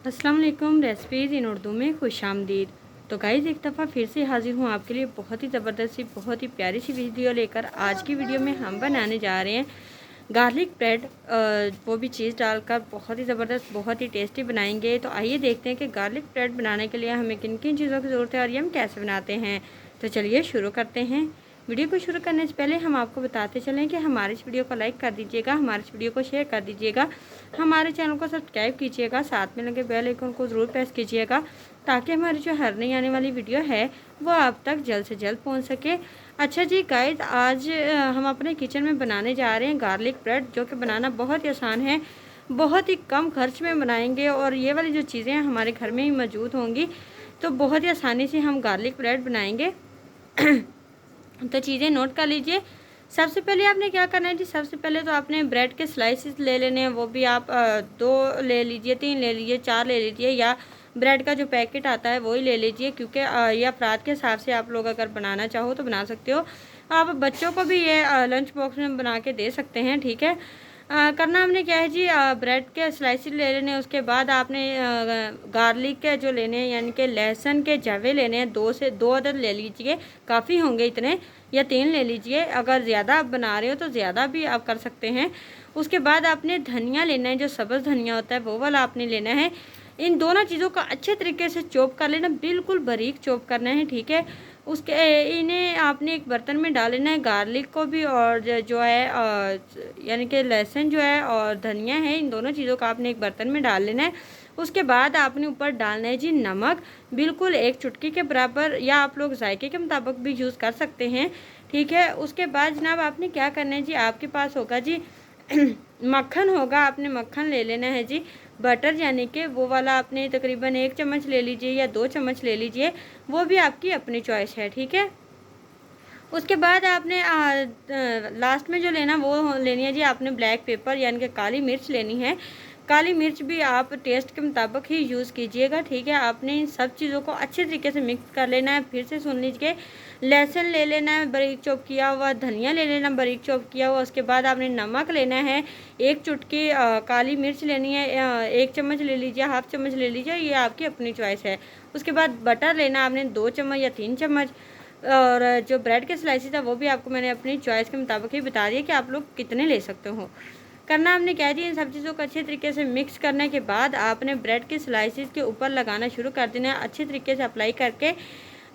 अस्सलाम वालेकुम। रेसिपीज़ इन उर्दू में खुशामदीद। तो गाइज़ एक दफ़ा फिर से हाजिर हूँ आपके लिए बहुत ही ज़बरदस्त सी बहुत ही प्यारी सी वीडियो लेकर। आज की वीडियो में हम बनाने जा रहे हैं गार्लिक ब्रेड, वो भी चीज़ डालकर बहुत ही ज़बरदस्त बहुत ही टेस्टी बनाएंगे। तो आइए देखते हैं कि गार्लिक ब्रेड बनाने के लिए हमें किन किन चीज़ों की ज़रूरत है और ये हम कैसे बनाते हैं। तो चलिए शुरू करते हैं। वीडियो को शुरू करने से पहले हम आपको बताते चलें कि हमारे इस वीडियो को लाइक कर दीजिएगा, हमारे इस वीडियो को शेयर कर दीजिएगा, हमारे चैनल को सब्सक्राइब कीजिएगा, साथ में लगे बेल आइकन को ज़रूर प्रेस कीजिएगा ताकि हमारी जो हर नई आने वाली वीडियो है वो आप तक जल्द से जल्द पहुंच सके। अच्छा जी गाइस, आज हम अपने किचन में बनाने जा रहे हैं गार्लिक ब्रेड, जो कि बनाना बहुत ही आसान है, बहुत ही कम खर्च में बनाएंगे और ये वाली जो चीज़ें हमारे घर में ही मौजूद होंगी, तो बहुत ही आसानी से हम गार्लिक ब्रेड बनाएंगे। तो चीज़ें नोट कर लीजिए। सबसे पहले आपने क्या करना है जी, सबसे पहले तो आपने ब्रेड के स्लाइसेस ले लेने हैं। वो भी आप 2 ले लीजिए, 3 ले लीजिए, 4 ले लीजिए, या ब्रेड का जो पैकेट आता है वही ले लीजिए, क्योंकि ये अफराद के हिसाब से आप लोग अगर बनाना चाहो तो बना सकते हो। आप बच्चों को भी ये लंच बॉक्स में बना के दे सकते हैं, ठीक है। करना हमने क्या है जी, ब्रेड के स्लाइसेस ले लेने हैं। उसके बाद आपने गार्लिक के जो लेने हैं, यानी कि लहसुन के जवे लेने हैं। 2 अदद ले लीजिए, काफ़ी होंगे इतने, या 3 ले लीजिए। अगर ज़्यादा आप बना रहे हो तो ज़्यादा भी आप कर सकते हैं। उसके बाद आपने धनिया लेना है, जो सब्ज़ धनिया होता है वो वाला आपने लेना है। इन दोनों चीज़ों का अच्छे तरीके से चॉप कर लेना, बिल्कुल बारीक चॉप करना है, ठीक है। उसके इन्हें आपने एक बर्तन में डाल लेना है, गार्लिक को भी और जो है यानी कि लहसुन जो है और धनिया है, इन दोनों चीज़ों का आपने एक बर्तन में डाल लेना है। उसके बाद आपने ऊपर डालना है जी नमक, बिल्कुल 1 चुटकी के बराबर, या आप लोग जायके के मुताबिक भी यूज़ कर सकते हैं, ठीक है। उसके बाद जनाब आपने क्या करना है जी, आपके पास होगा जी मक्खन होगा, आपने मक्खन ले लेना है जी, बटर यानी कि वो वाला आपने तकरीबन 1 चम्मच ले लीजिए या 2 चम्मच ले लीजिए, वो भी आपकी अपनी चॉइस है, ठीक है। उसके बाद आपने लास्ट में जो लेना वो लेनी है जी, आपने ब्लैक पेपर यानी कि काली मिर्च लेनी है। काली मिर्च भी आप टेस्ट के मुताबिक ही यूज़ कीजिएगा, ठीक है। आपने इन सब चीज़ों को अच्छे तरीके से मिक्स कर लेना है। फिर से सुन लीजिए, लहसुन ले लेना है बारीक चॉप किया हुआ, धनिया ले लेना बारीक चॉप किया हुआ। उसके बाद आपने नमक लेना है, 1 चुटकी काली मिर्च लेनी है, 1 चम्मच ले लीजिए, हाफ चम्मच ले लीजिए, ये आपकी अपनी चॉइस है। उसके बाद बटर लेना आपने 2 चम्मच या 3 चम्मच, और जो ब्रेड के स्लाइसेस है वो भी आपको मैंने अपनी चॉइस के मुताबिक ही बता दिया कि आप लोग कितने ले सकते हो। करना हमने क्या दिया, इन सब चीज़ों को अच्छे तरीके से मिक्स करने के बाद आपने ब्रेड के स्लाइसेस के ऊपर लगाना शुरू कर देना है, अच्छे तरीके से अप्लाई करके।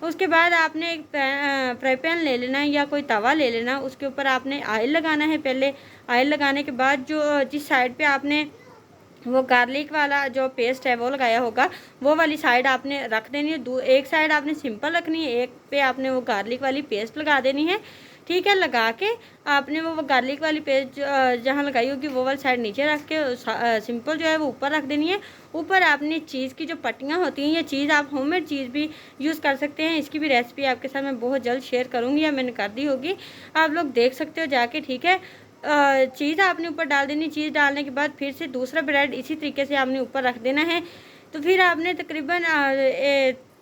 उसके बाद आपने एक फ्राई पैन ले लेना है या कोई तवा ले लेना, उसके ऊपर आपने ऑयल लगाना है। पहले ऑयल लगाने के बाद जो जिस साइड पे आपने वो गार्लिक वाला जो पेस्ट है वो लगाया होगा, वो वाली साइड आपने रख देनी है। एक साइड आपने सिंपल रखनी है, एक पे आपने वो गार्लिक वाली पेस्ट लगा देनी है, ठीक है। लगा के आपने वो गार्लिक वाली पेस्ट जहाँ लगाई होगी वो वाली साइड नीचे रख के सिंपल जो है वो ऊपर रख देनी है। ऊपर आपने चीज़ की जो पट्टियाँ होती हैं, ये चीज़ आप होममेड चीज़ भी यूज़ कर सकते हैं। इसकी भी रेसिपी आपके साथ मैं बहुत जल्द शेयर करूँगी, या मैंने कर दी होगी, आप लोग देख सकते हो जाके, ठीक है। चीज़ आपने ऊपर डाल देनी। चीज़ डालने के बाद फिर से दूसरा ब्रेड इसी तरीके से आपने ऊपर रख देना है। तो फिर आपने तकरीबन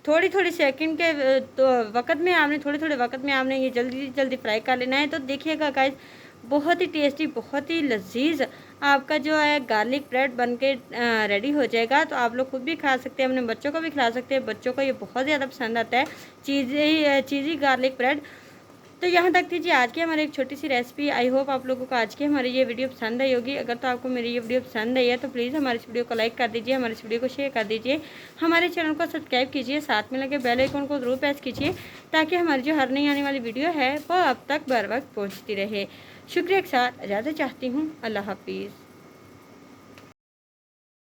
थोड़ी थोड़ी सेकंड के तो वक़्त में आपने थोड़े वक़्त में आपने ये जल्दी जल्दी फ्राई कर लेना है। तो देखिएगा गाइस, बहुत ही टेस्टी बहुत ही लजीज आपका जो है गार्लिक ब्रेड बन के रेडी हो जाएगा। तो आप लोग खुद भी खा सकते हैं, अपने बच्चों को भी खिला सकते हैं, बच्चों को ये बहुत ज़्यादा पसंद आता है चीज़ी गार्लिक ब्रेड। तो यहाँ तक थी जी आज की हमारी एक छोटी सी रेसिपी। आई होप आप लोगों को आज की हमारी ये वीडियो पसंद आई होगी। अगर तो आपको मेरी ये वीडियो पसंद आई है तो प्लीज़ हमारे इस वीडियो को लाइक कर दीजिए, हमारे इस वीडियो को शेयर कर दीजिए, हमारे चैनल को सब्सक्राइब कीजिए, साथ में लगे बेल आइकन को ज़रूर प्रेस कीजिए ताकि हमारी जो हर नई आने वाली वीडियो है वो अब तक बर वक्त पहुँचती रहे। शुक्रिया के साथ इजाज़त चाहती हूँ। अल्लाह हाफिज़।